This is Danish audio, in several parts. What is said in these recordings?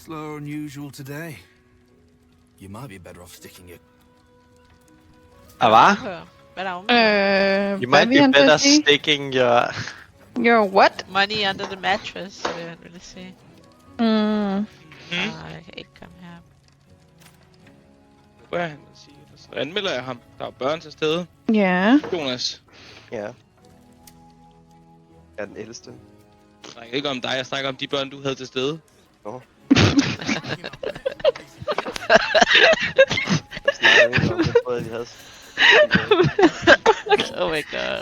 Slower than usual today. You might be better off sticking your... Hvad? Hvad er der ovenpå? You hvad might vil be han til better at sige? sticking your... Your what? Money under the mattress, vil han ville sige. Mm. Jeg kan ikke komme her. Hvad er han at sige? Så anmelder jeg ham. Der er børn til stede. Ja. Jonas. Ja. Jeg er den ældste. Jeg snakker ikke om dig, jeg snakker om de børn, du havde til stede. Nå. Jeg snakker ikke om, jeg troede, de havde... Oh my god.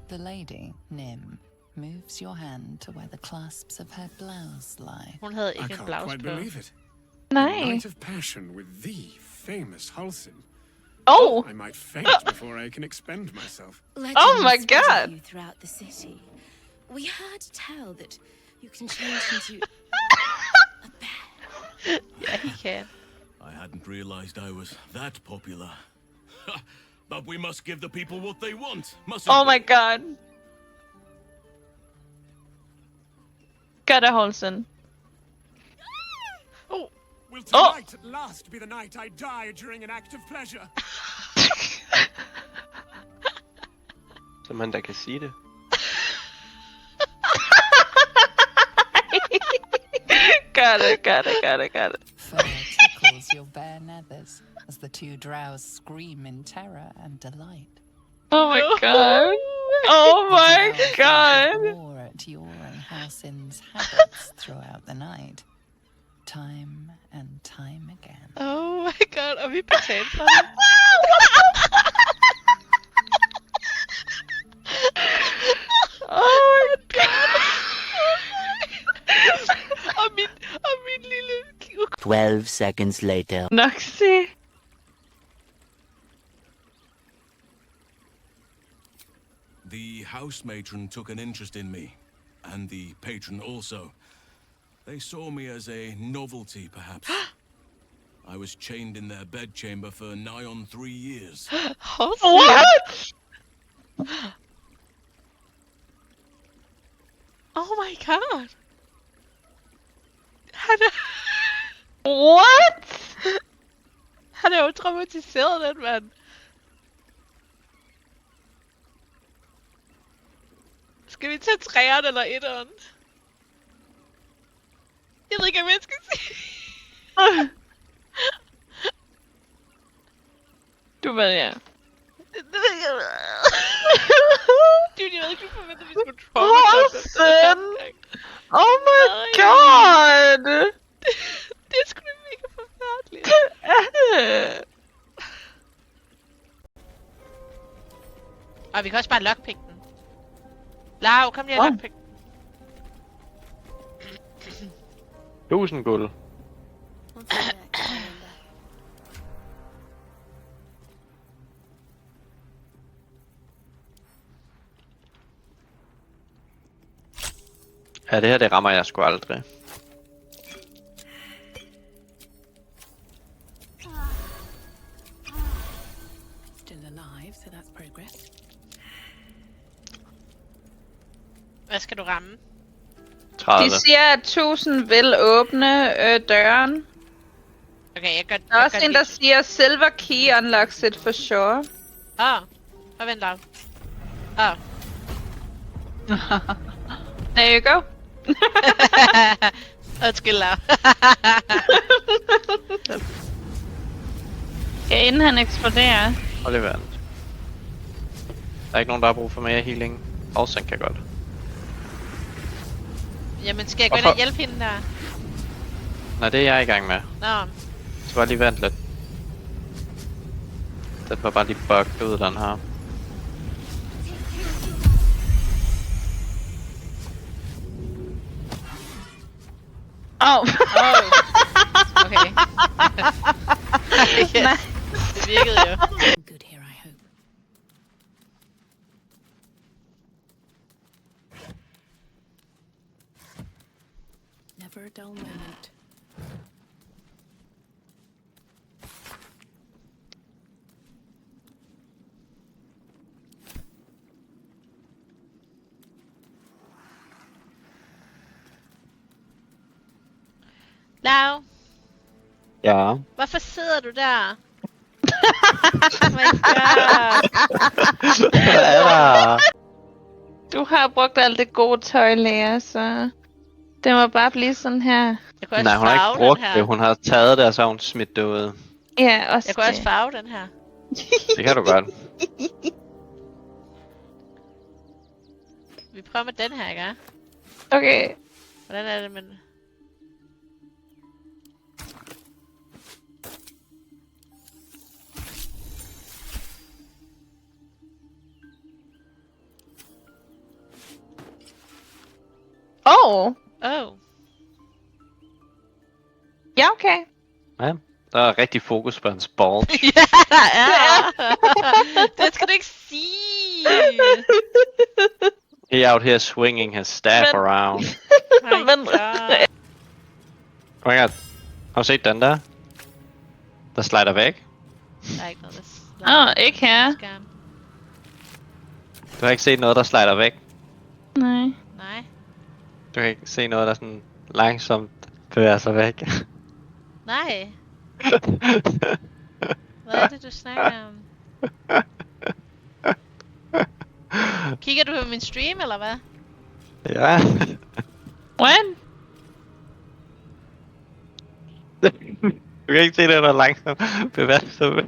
The lady, Nim, moves your hand to where the clasps of her blouse lie. Hun havde I ikke en can't blouse quite på. believe it. Nej. Night of passion with the famous Halsin. Oh! I might faint before I can expend myself. Oh my God. You throughout the city. We heard tell that you can change into a bear. Ja, he kan. I hadn't realized I was that popular. But we must give the people what they want, mustn't Oh we? my god. Gotta Holson. Will tonight at last be the night I die during an act of pleasure? Så man da kan sige det. Got it. Fur tickles your bare nethers as the two drows scream in terror and delight. Oh my god. Oh my The drow god. keep war at your and Halsin's habits throughout the night. Time and time again. Oh my god, og vi betalte for det. Oh my god. Og min lille... 12 seconds later. Noxy. The house matron took an interest in me, and the patron also. They saw me as a novelty, perhaps. I was chained in their bedchamber for nigh on 3 years. What? Oh my god. Han er... What? Han er jo traumatiseret, den mand. Skal vi tage træerne eller etteren? Jeg ved ikke, hvad jeg skal sige. Du vælger. Dude, jeg ved ikke, hvorfor vi skulle Holson! Oh my god! Det er sgu da mega forfærdeligt. Og vi kan også bare lockpick den. Lau, kom lige og lockpick. 1000 guld. One thing I can remember. Ja, det her, det rammer jeg sgu aldrig. Still alive, so that's progress. Hvad skal du ramme? 30. De siger, at 1000 vil åbne døren. Okay, jeg gør... Der er også en, der siger, silver key unlocks it for sure. Og vent Lau. There you go. Undskyld Lau. Ja, inden han eksploderer. Hold lige vent. Der er ikke nogen, der har brug for mere healing. Halsin kan godt. Jamen, skal jeg gå ind og hjælpe hende der? Nej, det er jeg i gang med. Nå. Så bare lige vent lidt. Den var bare lige bugged ud, den her. Okay. Yes. Det virkede jo. Good here, I hope. Never a dull moment. Lau, Ja. hvorfor sidder du der? Oh my god. Hvad er der? Du har brugt alt det gode tøj, Lea, så... Det må bare blive sådan her. Jeg kunne også Nej, hun har farve ikke brugt den her. det. Hun har taget det, og så har hun smidt det ud. Ja, også Jeg kunne også farve den her. Det kan du godt. Vi prøver med den her, ikke? Okay. Hvordan er det med... Oh. Oh. Ja, okay. Ja, der er rigtig fokus på hans ball. Ja, der er! Det skal du ikke sige! He out here swinging his staff around. Oh my Men- god. Oh my god. Har du set den der? Der slider væk. Der er ikke noget, der Ikke her. skærm. Du har ikke set noget, der slider væk. Nej. Nej. Du kan ikke se noget, der sådan langsomt bevæger sig væk. Nej. Hvad er det, du snakker om? Kigger du på min stream, eller hvad? Ja. What? Du kan ikke se det, der langsomt bevæger sig væk.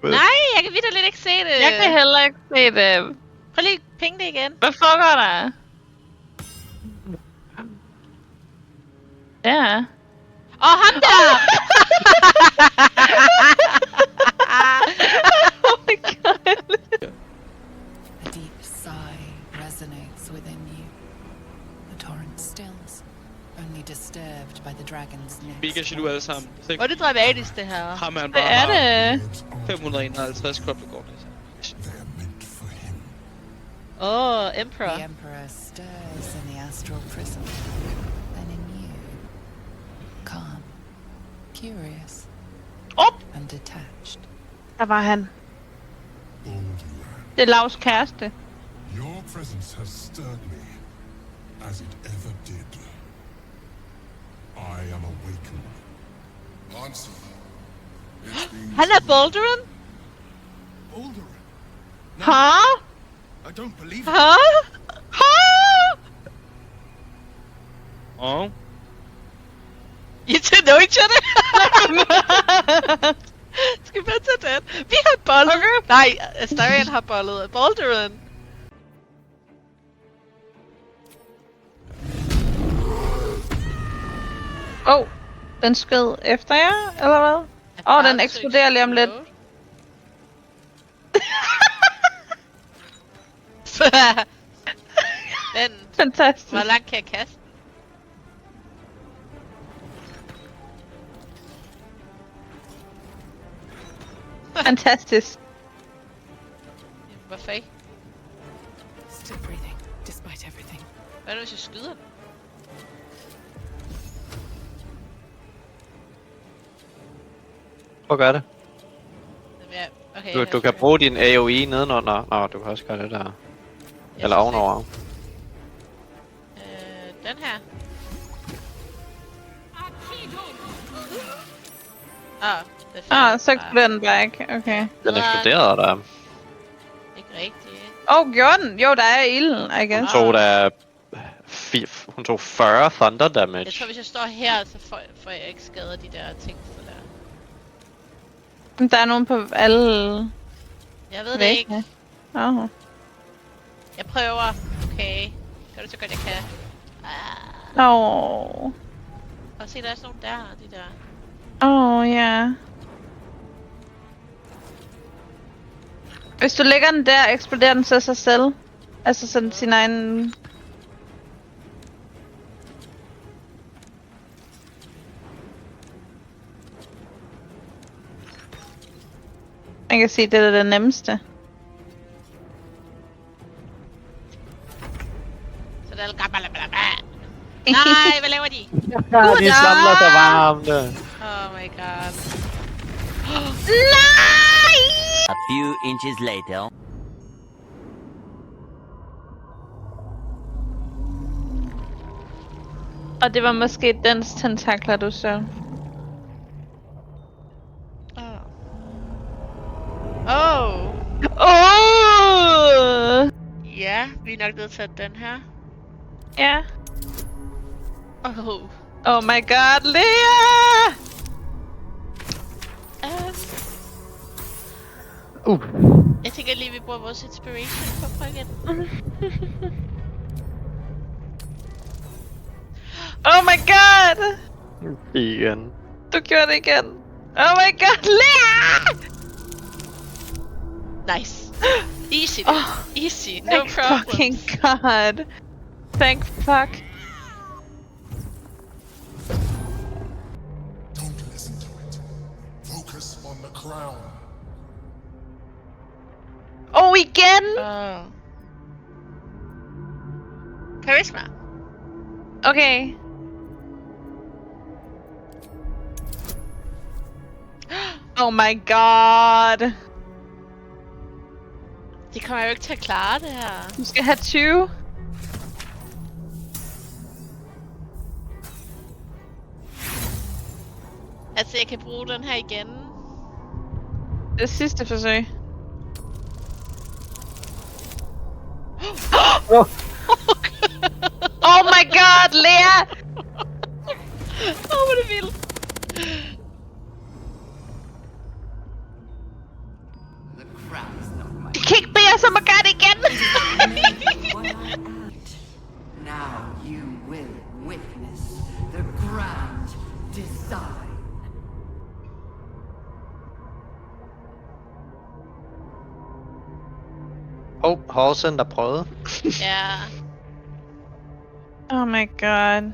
Nej, jeg kan vitterligt ikke se det. Jeg kan heller ikke se det. Prøv lige at pinge det igen. Hvad foregår der? Ja. Åh, ham der! Oh my god. A deep sigh resonates within you. The torrent stills, only disturbed by the dragon's Mega next jaloux alle sammen. Så Hvor er det dramatisk, det her. ham er han Hvad bare er har det? 551 krop, der går det. Emperor. The Emperor stirs in the astral prison. Then in you, calm, curious, and detached. Der var han. Det er Lavs kæreste. Your presence has stirred me, as it ever did. I am awakened. Answer. It's been Han er Balduran? Alderaan. Huh? I don't believe it. Huh? Huh? Åh. You two know each other? Skal vi bare tage den? Vi har bollet. Okay. Nej, Astarion har bollet. Balduran. Oh, den skød efter jer, eller hvad? Den eksploderer lige om lidt. Men, Fantastisk. hvor langt kan jeg kaste? Fantastisk. Hvorfor ikke? Still breathing, despite everything. Hvad nu, hvis jeg skyder den? Prøv at gøre det. Jamen, ja, okay, Du kan bruge din AoE nedenunder. Nå, du kan også gøre det der. Eller ovenover. Den her. Det er Så eksploderer den bare ikke. Okay. Den eksploderede der. Ikke rigtigt. Gjorde den? Jo, der er ilden, I guess. Hun tog 40 thunder damage. Jeg tror, hvis jeg står her, så får jeg ikke skadet de der ting. Så der. Der er nogen på alle... Jeg ved det ikke. Jeg prøver. Okay. Gør det så godt jeg kan. Og se, der er sådan nogle der, de der. Ja. Hvis du lægger den der, eksploderer den så sig selv. Altså sådan sin egen... Man kan sige, det er det nemmeste. Så der er nej, hvad laver de? De samler sig varmt. Oh my god. Nej! A few inches later. Og det var måske dens tentakler, du så. Oh. Oh! Ja, vi er nok nødt til at den her. Ja. Oh. Oh my god, Lea! Jeg tænker lige, vi bruger vores inspiration for at prøve igen. Oh my god! Igen. Du gjorde det igen. Oh my god, Lea! Nice. Easy, dude. Easy. No Thank problem. fucking god. Thank fuck. Don't listen to it. Focus on the crown. Oh, igen! Oh. Charisma. Okay. Oh my god. De kommer jo ikke til at klare det her. Du skal have 20. Altså, jeg kan bruge den her igen. Det sidste forsøg. Oh my god, Lea! Hvor er det vildt. De kan ikke bede os om at gøre det igen! Now you will witness the grand design. Horsen, der prøvede. Ja. Oh my god.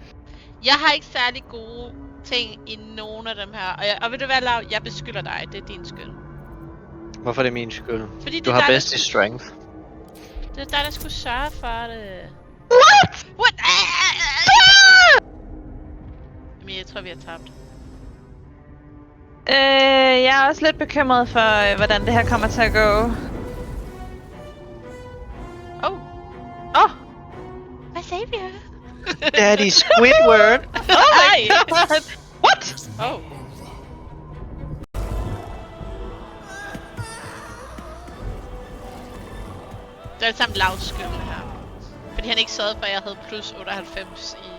Jeg har ikke særlig gode ting i nogen af dem her. Og ved du hvad, Lau? Jeg beskylder dig. Det er din skyld. Hvorfor er det min skyld? Fordi det Du er har dig, bedst der i strength. Det er dig, der skulle sørge for det. What? What? Men jeg tror, vi har tabt. Jeg er også lidt bekymret for, hvordan det her kommer til at gå. Oh. Hvad sagde vi? Daddy Squidward! Oh my god! What? Oh. Det er alt sammen Lauts skyld, det her. Fordi han ikke sørgede for, at jeg havde plus 98 i...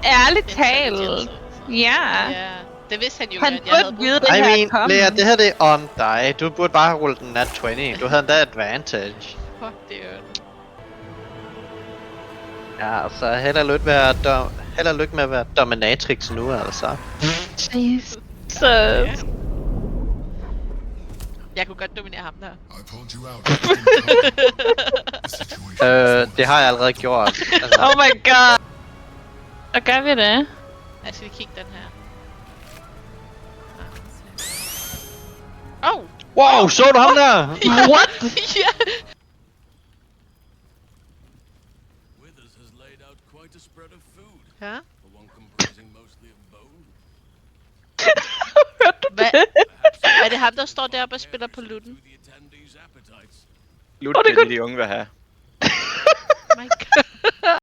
Ærligt talt. Ja. Ja, det vidste han jo Han godt, jeg havde burde vide det I her mean, komme. Lea, det her det er on dig. Du burde bare have rullet den nat 20. Du havde endda advantage. Fuck det, jo. Ja, altså held og lykke med at være dominatrix nu, altså. Jesus. Jeg kunne godt dominere ham der. I pulled you out. The situation Det har jeg allerede gjort. Altså, Oh my god. Og gør vi det? Jeg skal kigge den her. Oh! wow, så du ham der? What? Ja! Withers has laid out quite a spread of food, Ja? for one comprising mostly of bone. Hvad? Er det ham, der står deroppe og spiller på lutten? To the attendees' appetites. Lut, det det kunne- de unge vil have. My god.